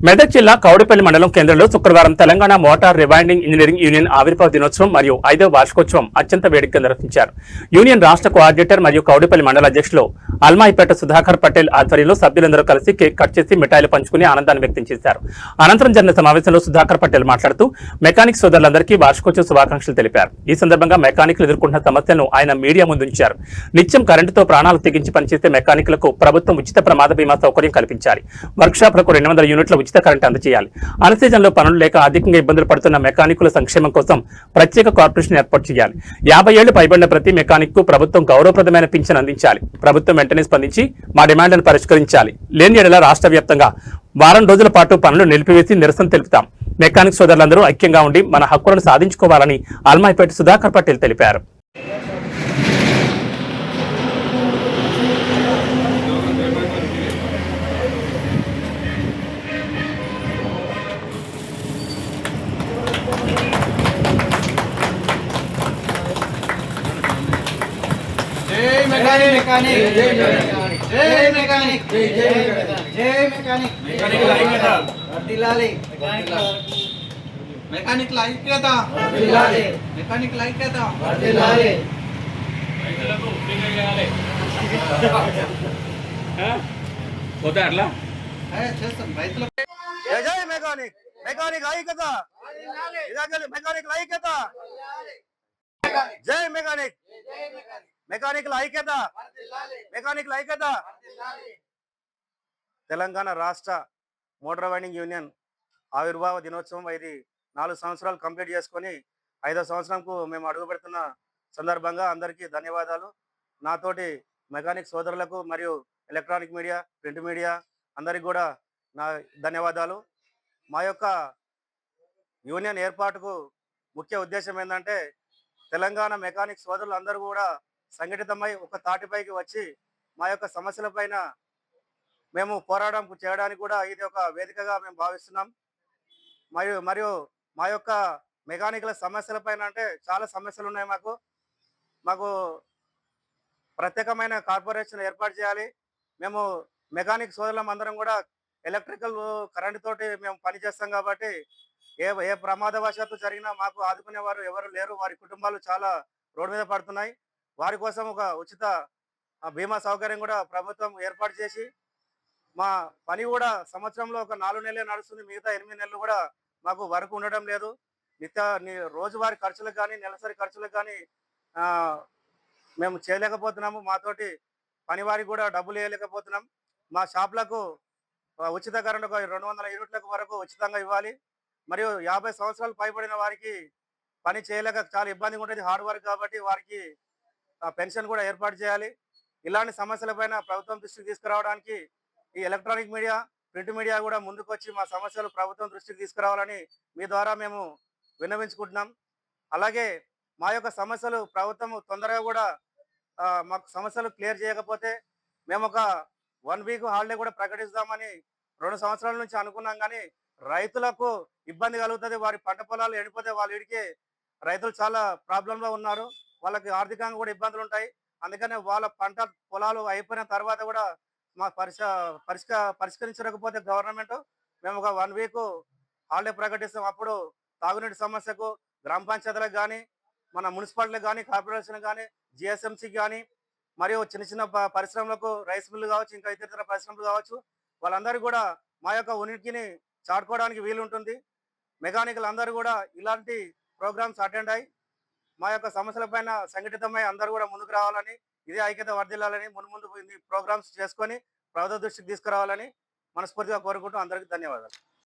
మెదక్ జిల్లా కౌడిపల్లి మండలం కేంద్రంలో శుక్రవారం Telangana motor rewinding engineering union ఆవిర్భావ దినోత్సవం మరియు 5వ వార్షికోత్సవం అత్యంత వేడుకగా నిర్వహించారు. యూనియన్ రాష్ట్ర కోఆర్డినేటర్ మరియు కౌడిపల్లి మండల అధ్యక్షులు అల్మాయిపేట సుధాకర్ పటేల్ ఆధ్వర్యంలో సభ్యులందరూ కలిసి కేక్ కట్ చేసి మిఠాయిలు పంచుకుని ఆనందాన్ని వ్యక్తం చేశారు. అనంతరం జరిగిన సమావేశంలో సుధాకర్ పటేల్ మాట్లాడుతూ మెకానిక్ సోదరులందరికీ వార్షికోత్సవ శుభాకాంక్షలు తెలిపారు. ఈ సందర్భంగా మెకానికులు ఎదుర్కొంటున్న సమస్యలను ఆయన మీడియా ముందుంచారు. నిత్యం కరెంటుతో ప్రాణాలు తెగించి పనిచేసే మెకానికులకు ప్రభుత్వం ఉచిత ప్రమాద బీమా సౌకర్యం కల్పించాలి. వర్క్షాప్లకు 200 యూనిట్ల ఉచిత కరెంట్ అందజేయాలి. అన్సీజన్లో పనులు లేక అధికంగా ఇబ్బందులు పడుతున్న మెకానికుల సంక్షేమం కోసం ప్రత్యేక కార్పొరేషన్ ఏర్పాటు చేయాలి. 50 ఏళ్లు పైబడిన ప్రతి మెకానిక్ కు ప్రభుత్వం గౌరవప్రదమైన పింఛన్ అందించాలి. ప్రభుత్వం వెంటనే స్పందించి మా డిమాండ్లను పరిష్కరించాలి. లేని ఏడల రాష్ట్ర వ్యాప్తంగా వారం రోజుల పాటు పనులు నిలిపివేసి నిరసన తెలుపుతాం. మెకానిక్ సోదరులందరూ ఐక్యంగా ఉండి మన హక్కులను సాధించుకోవాలని అల్మాయిపేట సుధాకర్ పటేల్ తెలిపారు. తెలంగాణ రాష్ట్ర మోటార్ వైండింగ్ యూనియన్ ఆవిర్భావ దినోత్సవం ఇది 4 సంవత్సరాలు కంప్లీట్ చేసుకొని 5వ సంవత్సరంకు మేము అడుగు పెడుతున్న సందర్భంగా అందరికీ ధన్యవాదాలు. నాతోటి మెకానిక్ సోదరులకు మరియు ఎలక్ట్రానిక్ మీడియా, ప్రింట్ మీడియా అందరికి కూడా నా ధన్యవాదాలు. మా యొక్క యూనియన్ ఏర్పాటుకు ముఖ్య ఉద్దేశం ఏంటంటే తెలంగాణ మెకానిక్ సోదరులు అందరూ కూడా సంఘటితమై ఒక తాటిపైకి వచ్చి మా యొక్క సమస్యలపైన మేము పోరాటం చేయడానికి కూడా ఇది ఒక వేదికగా మేము భావిస్తున్నాం. మరియు మా యొక్క మెకానికల్ సమస్యలపైన అంటే చాలా సమస్యలు ఉన్నాయి. మాకు ప్రత్యేకమైన కార్పొరేషన్ ఏర్పాటు చేయాలి. మేము మెకానిక్ సోదరులం అందరం కూడా ఎలక్ట్రికల్ కరెంట్ తోటి మేము పనిచేస్తాం కాబట్టి ఏ ప్రమాదవశాత్తు జరిగినా మాకు ఆదుకునేవారు ఎవరు లేరు. వారి కుటుంబాలు చాలా రోడ్డు మీద పడుతున్నాయి. వారి కోసం ఒక ఉచిత బీమా సౌకర్యం కూడా ప్రభుత్వం ఏర్పాటు చేసి మా పని కూడా సంవత్సరంలో ఒక 4 నెలలే నడుస్తుంది. మిగతా 8 నెలలు కూడా మాకు వర్క్ ఉండడం లేదు. రోజువారీ ఖర్చులకు కానీ నెలసరి ఖర్చులకు కానీ మేము చేయలేకపోతున్నాము. మాతోటి పనివారికి కూడా డబ్బులు వేయలేకపోతున్నాం. మా షాప్లకు ఉచిత కరెంట్ ఒక 200 యూనిట్లకు వరకు ఉచితంగా ఇవ్వాలి. మరియు 50 సంవత్సరాలు పైబడిన వారికి పని చేయలేక చాలా ఇబ్బందిగా ఉంటుంది, హార్డ్ వర్క్ కాబట్టి వారికి పెన్షన్ కూడా ఏర్పాటు చేయాలి. ఇలాంటి సమస్యలపైన ప్రభుత్వం దృష్టికి తీసుకురావడానికి ఈ ఎలక్ట్రానిక్ మీడియా, ప్రింట్ మీడియా కూడా ముందుకొచ్చి మా సమస్యలు ప్రభుత్వం దృష్టికి తీసుకురావాలని మీ ద్వారా మేము విన్నవించుకుంటున్నాం. అలాగే మా యొక్క సమస్యలు ప్రభుత్వం తొందరగా కూడా మాకు సమస్యలు క్లియర్ చేయకపోతే మేము ఒక 1 వీక్ హాలిడే కూడా ప్రకటిస్తామని 2 సంవత్సరాల నుంచి అనుకున్నాం. కానీ రైతులకు ఇబ్బంది కలుగుతుంది. వారి పంట పొలాలు ఎండిపోతే వాళ్ళ ఇడికి రైతులు చాలా ప్రాబ్లంలో ఉన్నారు. వాళ్ళకి ఆర్థికంగా కూడా ఇబ్బందులు ఉంటాయి. అందుకనే వాళ్ళ పంట పొలాలు అయిపోయిన తర్వాత కూడా మా పరిష్కరించకపోతే గవర్నమెంట్ మేము ఒక 1 వీక్ హాలిడే ప్రకటిస్తాం. అప్పుడు తాగునీటి సమస్యకు గ్రామ పంచాయతీలకు కానీ, మన మున్సిపాలిటీలకు కానీ, కార్పొరేషన్ కానీ, జిఎస్ఎంసీకి కానీ, మరియు చిన్న పరిశ్రమలకు, రైస్ మిల్లు కావచ్చు, ఇంకా ఇతర పరిశ్రమలు కావచ్చు, వాళ్ళందరికీ కూడా మా యొక్క ఉనికిని చాటుకోవడానికి వీలుంటుంది. మెకానికల్ అందరూ కూడా ఇలాంటి ప్రోగ్రామ్స్ అటెండ్ అయ్యి మా యొక్క సమస్యలపైన సంఘటితమై అందరూ కూడా ముందుకు రావాలని, ఇదే ఐక్యత వర్ధిల్లాలని, ముందు ప్రోగ్రామ్స్ చేసుకొని ప్రభుత్వ దృష్టికి తీసుకురావాలని మనస్ఫూర్తిగా కోరుకుంటూ అందరికీ ధన్యవాదాలు.